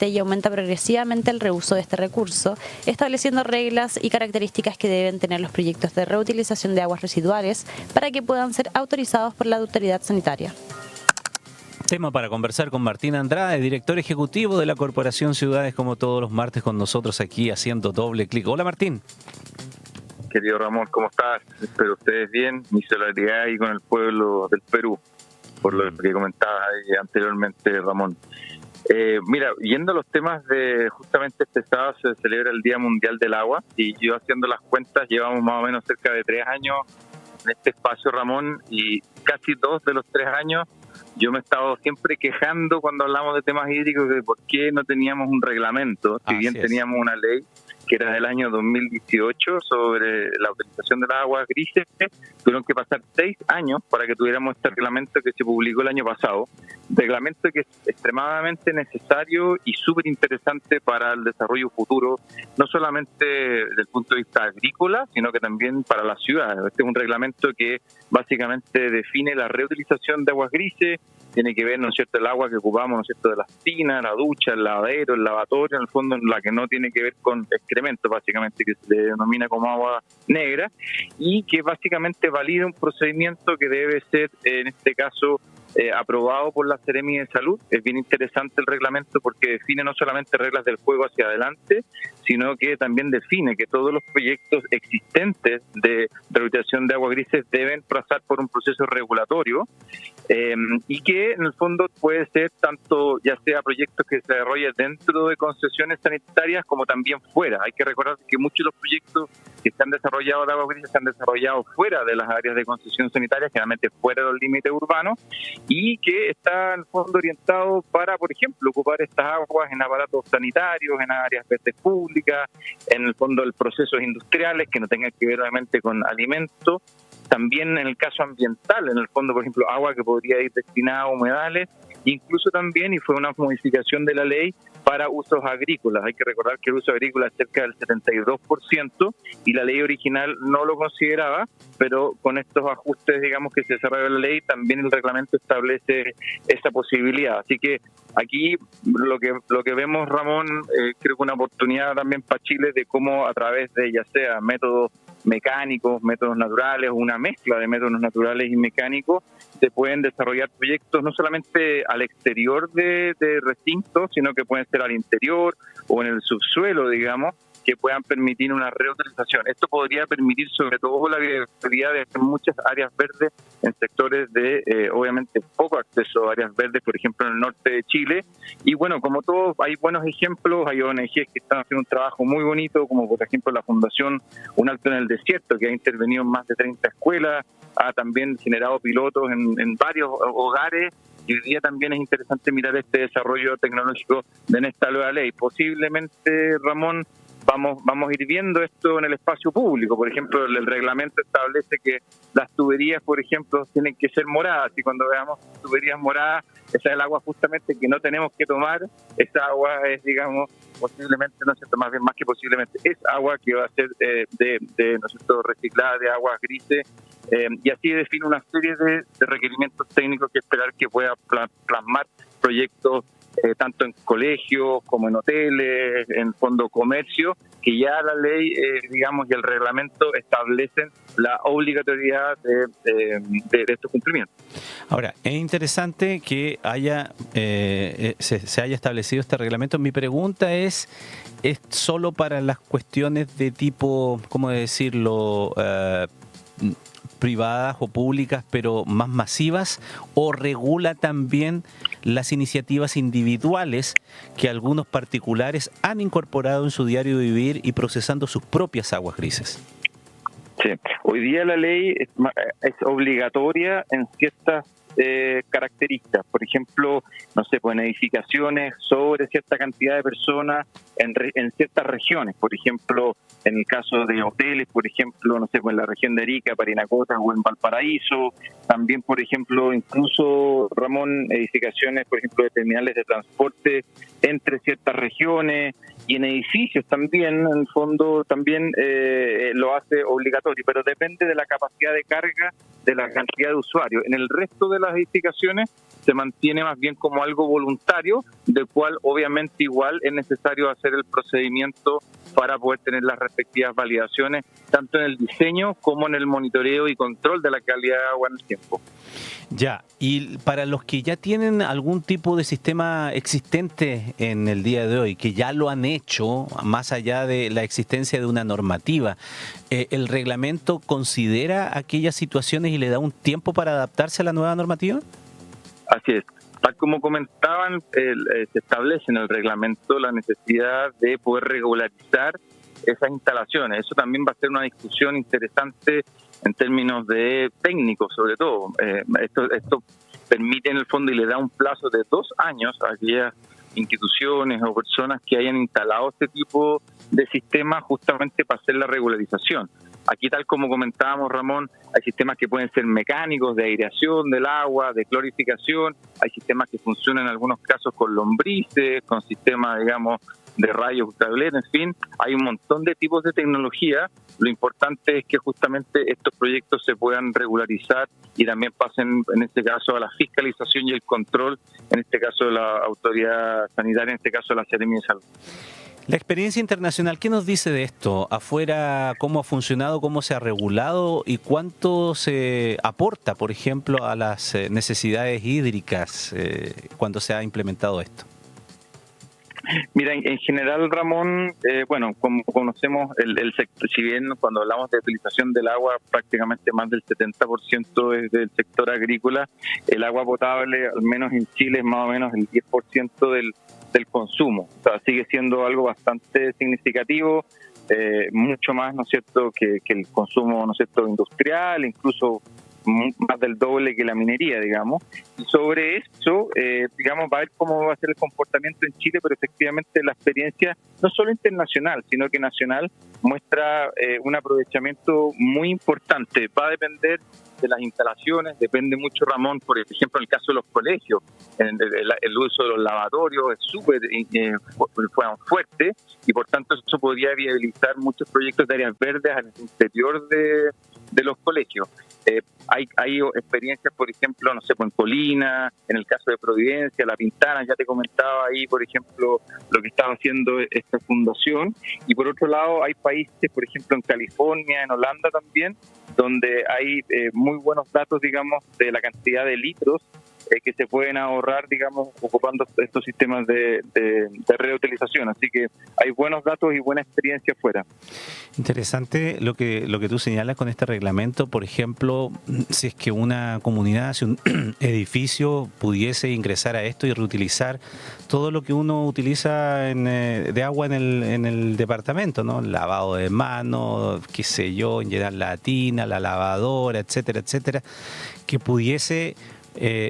permite y aumenta progresivamente el reuso de este recurso, estableciendo reglas y características que deben tener los proyectos de reutilización de aguas residuales para que puedan ser autorizados por la autoridad sanitaria. Tema para conversar con Martín Andrade, director ejecutivo de la Corporación Ciudades, como todos los martes con nosotros aquí haciendo doble clic. Hola Martín. Querido Ramón, ¿cómo estás? Espero ustedes bien. Mi solidaridad ahí con el pueblo del Perú, por lo que comentabas ahí anteriormente, Ramón. Mira, yendo a los temas de justamente este sábado se celebra el Día Mundial del Agua y yo haciendo las cuentas llevamos más o menos cerca de 3 años en este espacio, Ramón, y casi 2 de los 3 años yo me he estado siempre quejando cuando hablamos de temas hídricos de por qué no teníamos un reglamento, si bien teníamos una ley que era del año 2018 sobre la utilización de las aguas grises. Tuvieron que pasar 6 años para que tuviéramos este reglamento que se publicó el año pasado, reglamento que es extremadamente necesario y súper interesante para el desarrollo futuro, no solamente desde el punto de vista agrícola, sino que también para las ciudades. Este es un reglamento que básicamente define la reutilización de aguas grises, tiene que ver, ¿no es cierto?, el agua que ocupamos, ¿no es cierto?, de las tinas, la ducha, el lavadero, el lavatorio, en el fondo, la que no tiene que ver con excrementos, básicamente, que se le denomina como agua negra, y que básicamente valida un procedimiento que debe ser, en este caso, aprobado por la Seremi de Salud. Es bien interesante el reglamento porque define no solamente reglas del juego hacia adelante, sino que también define que todos los proyectos existentes de reutilización de aguas grises deben pasar por un proceso regulatorio y que en el fondo puede ser tanto ya sea proyectos que se desarrollen dentro de concesiones sanitarias como también fuera. Hay que recordar que muchos de los proyectos que se han desarrollado de aguas grises se han desarrollado fuera de las áreas de concesión sanitaria, generalmente fuera de los límites urbanos, y que está en el fondo orientado para, por ejemplo, ocupar estas aguas en aparatos sanitarios, en áreas verdes públicas, en el fondo de procesos industriales que no tengan que ver obviamente con alimentos. También en el caso ambiental, en el fondo, por ejemplo, agua que podría ir destinada a humedales, incluso también, y fue una modificación de la ley, para usos agrícolas. Hay que recordar que el uso agrícola es cerca del 72% y la ley original no lo consideraba, pero con estos ajustes, digamos, que se desarrolló la ley, también el reglamento establece esa posibilidad. Así que aquí lo que vemos, Ramón, creo que una oportunidad también para Chile de cómo a través de ya sea métodos mecánicos, métodos naturales, una mezcla de métodos naturales y mecánicos, se pueden desarrollar proyectos no solamente al exterior de recintos, sino que pueden ser al interior o en el subsuelo, digamos, que puedan permitir una reutilización. Esto podría permitir sobre todo la viabilidad de muchas áreas verdes en sectores de, obviamente, poco acceso a áreas verdes, por ejemplo, en el norte de Chile. Y bueno, como todos, hay buenos ejemplos, hay ONGs que están haciendo un trabajo muy bonito, como por ejemplo la Fundación Un Alto en el Desierto, que ha intervenido en más de 30 escuelas, ha también generado pilotos en varios hogares. Y hoy día también es interesante mirar este desarrollo tecnológico de esta nueva ley. Posiblemente, Ramón, vamos a ir viendo esto en el espacio público. Por ejemplo, el reglamento establece que las tuberías, por ejemplo, tienen que ser moradas, y cuando veamos tuberías moradas, esa es el agua justamente que no tenemos que tomar. Esa agua es, digamos, posiblemente, no es cierto, más bien más que posiblemente, es agua que va a ser no es cierto, reciclada de aguas grises, y así define una serie de requerimientos técnicos que esperar que pueda plasmar proyectos tanto en colegios como en hoteles, en fondo comercio, que ya la ley, digamos, y el reglamento establecen la obligatoriedad de estos cumplimientos. Ahora, es interesante que se haya establecido este reglamento. Mi pregunta ¿es solo para las cuestiones de tipo, cómo decirlo, privadas o públicas, pero más masivas, o regula también las iniciativas individuales que algunos particulares han incorporado en su diario vivir y procesando sus propias aguas grises? Sí, hoy día la ley es obligatoria en ciertas características. Por ejemplo, no sé, pues en edificaciones sobre cierta cantidad de personas en ciertas regiones, por ejemplo, en el caso de hoteles, por ejemplo, no sé, pues en la región de Arica, Parinacota o en Valparaíso, también, por ejemplo, incluso, Ramón, edificaciones, por ejemplo, de terminales de transporte entre ciertas regiones y en edificios también, en el fondo, también lo hace obligatorio, pero depende de la capacidad de carga de la cantidad de usuarios. En el resto de las edificaciones se mantiene más bien como algo voluntario, del cual obviamente igual es necesario hacer el procedimiento para poder tener las respectivas validaciones, tanto en el diseño como en el monitoreo y control de la calidad de agua en el tiempo. Ya, y para los que ya tienen algún tipo de sistema existente en el día de hoy, que ya lo han hecho, más allá de la existencia de una normativa, ¿el reglamento considera aquellas situaciones y le da un tiempo para adaptarse a la nueva normativa? Así es. Tal como comentaban, se establece en el reglamento la necesidad de poder regularizar esas instalaciones. Eso también va a ser una discusión interesante en términos de técnicos, sobre todo. Esto permite en el fondo y le da un plazo de 2 años a aquellas instituciones o personas que hayan instalado este tipo de sistemas justamente para hacer la regularización. Aquí, tal como comentábamos, Ramón, hay sistemas que pueden ser mecánicos, de aireación del agua, de clorificación, hay sistemas que funcionan en algunos casos con lombrices, con sistemas, digamos, de rayos ultravioleta, en fin, hay un montón de tipos de tecnología. Lo importante es que justamente estos proyectos se puedan regularizar y también pasen, en este caso, a la fiscalización y el control, en este caso de la autoridad sanitaria, en este caso de la Seremi de Salud. La experiencia internacional, ¿qué nos dice de esto? Afuera, ¿cómo ha funcionado, cómo se ha regulado y cuánto se aporta, por ejemplo, a las necesidades hídricas cuando se ha implementado esto? Mira, en general, Ramón, bueno, como conocemos el sector, si bien cuando hablamos de utilización del agua, prácticamente más del 70% es del sector agrícola, el agua potable, al menos en Chile, es más o menos el 10% del consumo. O sea, sigue siendo algo bastante significativo, mucho más, ¿no es cierto?, que el consumo, ¿no es cierto?, industrial, incluso más del doble que la minería, digamos. Y sobre eso, digamos, va a ver cómo va a ser el comportamiento en Chile, pero efectivamente la experiencia, no solo internacional, sino que nacional, muestra un aprovechamiento muy importante. Va a depender de las instalaciones, depende mucho, Ramón, por ejemplo, en el caso de los colegios, el uso de los lavatorios es súper fuerte y por tanto eso podría viabilizar muchos proyectos de áreas verdes al interior de los colegios. Hay experiencias, por ejemplo, no sé, en Colina, en el caso de Providencia, La Pintana, ya te comentaba ahí, por ejemplo, lo que estaba haciendo esta fundación. Y por otro lado, hay países, por ejemplo, en California, en Holanda también, donde hay muy buenos datos, digamos, de la cantidad de litros que se pueden ahorrar, digamos, ocupando estos sistemas de reutilización. Así que hay buenos datos y buena experiencia afuera. Interesante lo que tú señalas con este reglamento. Por ejemplo, si es que una comunidad, si un edificio pudiese ingresar a esto y reutilizar todo lo que uno utiliza de agua en el departamento, ¿no? El lavado de manos, qué sé yo, llenar la tina, la lavadora, etcétera, etcétera, que pudiese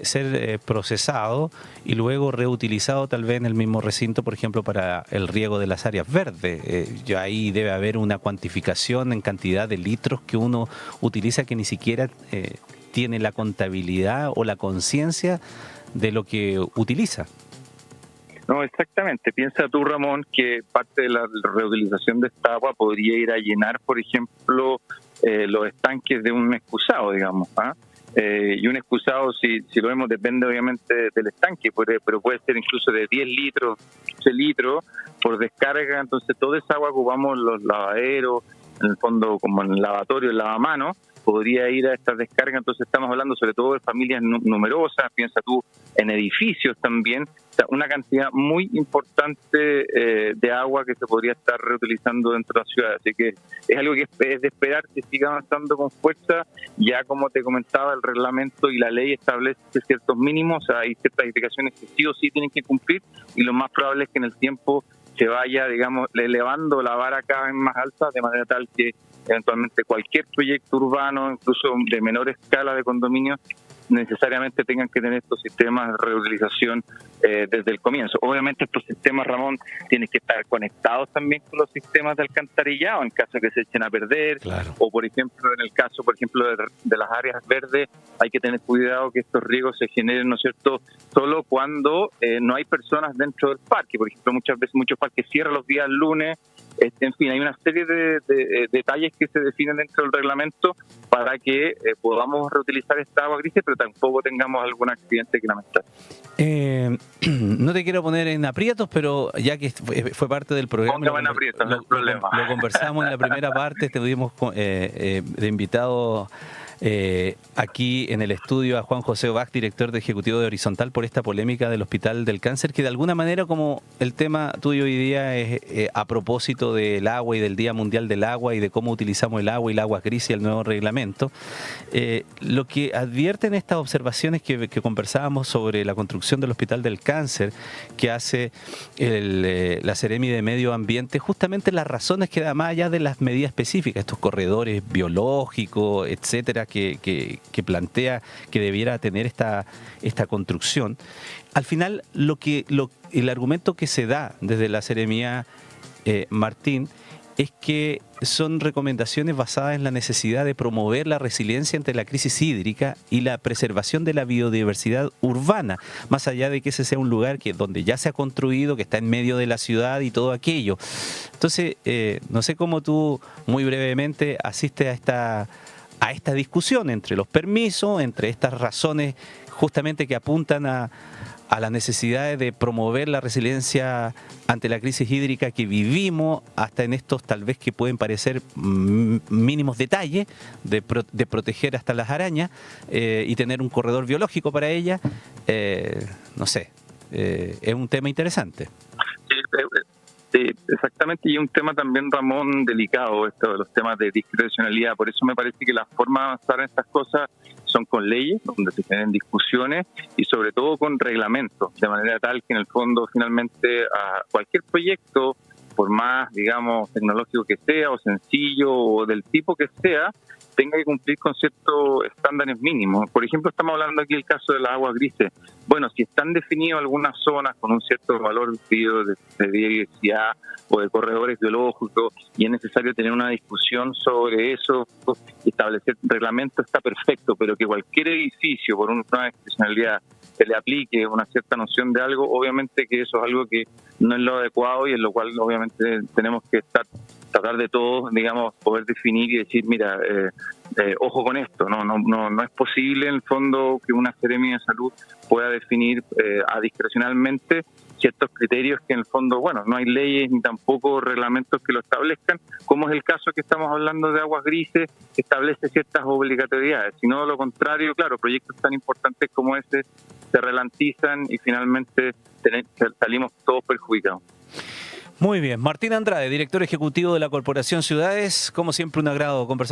ser procesado y luego reutilizado tal vez en el mismo recinto, por ejemplo, para el riego de las áreas verdes. Ya ahí debe haber una cuantificación en cantidad de litros que uno utiliza que ni siquiera tiene la contabilidad o la conciencia de lo que utiliza. No, exactamente. Piensa tú, Ramón, que parte de la reutilización de esta agua podría ir a llenar, por ejemplo, los estanques de un excusado, digamos, ¿ah? Y un excusado, si lo vemos, depende obviamente del estanque, pero puede ser incluso de 10 litros, 15 litros por descarga. Entonces, toda esa agua que ocupamos los lavaderos, en el fondo como en el lavatorio, el lavamanos, podría ir a estas descargas. Entonces, estamos hablando sobre todo de familias numerosas, piensa tú en edificios también. O sea, una cantidad muy importante de agua que se podría estar reutilizando dentro de la ciudad. Así que es algo que es de esperar que siga avanzando con fuerza. Ya como te comentaba, el reglamento y la ley establece ciertos mínimos. O sea, hay ciertas indicaciones que sí o sí tienen que cumplir y lo más probable es que en el tiempo se vaya, digamos, elevando la vara cada vez más alta, de manera tal que eventualmente cualquier proyecto urbano, incluso de menor escala de condominio, necesariamente tengan que tener estos sistemas de reutilización desde el comienzo. Obviamente estos sistemas, Ramón, tienen que estar conectados también con los sistemas de alcantarillado en caso de que se echen a perder. Claro. O por ejemplo, en el caso, de las áreas verdes, hay que tener cuidado que estos riegos se generen, ¿no es cierto?, solo cuando no hay personas dentro del parque. Por ejemplo, muchas veces muchos parques cierran los días lunes. En fin, hay una serie de detalles que se definen dentro del reglamento para que podamos reutilizar esta agua gris, pero tampoco tengamos algún accidente que lamentar. No te quiero poner en aprietos, pero ya que fue parte del programa, Póngame en aprietos, no hay problema. Lo conversamos en la primera parte, tuvimos de invitado aquí en el estudio a Juan José Obach, director de Ejecutivo de Horizontal, por esta polémica del Hospital del Cáncer, que de alguna manera, como el tema tuyo hoy día es a propósito del agua y del Día Mundial del Agua y de cómo utilizamos el agua y la agua gris y el nuevo reglamento, lo que advierten estas observaciones que conversábamos sobre la construcción del Hospital del Cáncer que hace la Seremi de Medio Ambiente, justamente las razones que da más allá de las medidas específicas, estos corredores biológicos, etcétera, que plantea que debiera tener esta construcción. Al final, el argumento que se da desde la Seremía, Martín, es que son recomendaciones basadas en la necesidad de promover la resiliencia ante la crisis hídrica y la preservación de la biodiversidad urbana, más allá de que ese sea un lugar donde ya se ha construido, que está en medio de la ciudad y todo aquello. Entonces, no sé cómo tú, muy brevemente, asistes a esta discusión entre los permisos, entre estas razones justamente que apuntan a las necesidades de promover la resiliencia ante la crisis hídrica que vivimos, hasta en estos tal vez que pueden parecer mínimos detalles de proteger hasta las arañas y tener un corredor biológico para ellas. No sé, es un tema interesante. Sí, exactamente, y un tema también, Ramón, delicado, esto de los temas de discrecionalidad. Por eso me parece que la forma de avanzar en estas cosas son con leyes, donde se tienen discusiones y sobre todo con reglamentos, de manera tal que en el fondo finalmente a cualquier proyecto, por más, digamos, tecnológico que sea o sencillo o del tipo que sea, tenga que cumplir con ciertos estándares mínimos. Por ejemplo, estamos hablando aquí del caso de las aguas grises. Bueno, si están definidas algunas zonas con un cierto valor de biodiversidad o de corredores biológicos y es necesario tener una discusión sobre eso, establecer reglamento, está perfecto, pero que cualquier edificio, por una excepcionalidad, se le aplique una cierta noción de algo, obviamente que eso es algo que no es lo adecuado y en lo cual obviamente tenemos que tratar de todos, digamos, poder definir y decir, mira, ojo con esto, no es posible en el fondo que una Seremi de Salud pueda definir discrecionalmente ciertos criterios que en el fondo, bueno, no hay leyes ni tampoco reglamentos que lo establezcan, como es el caso que estamos hablando de aguas grises, que establece ciertas obligatoriedades, sino lo contrario, claro, proyectos tan importantes como ese se ralentizan y finalmente salimos todos perjudicados. Muy bien, Martín Andrade, director ejecutivo de la Corporación Ciudades, como siempre un agrado conversar.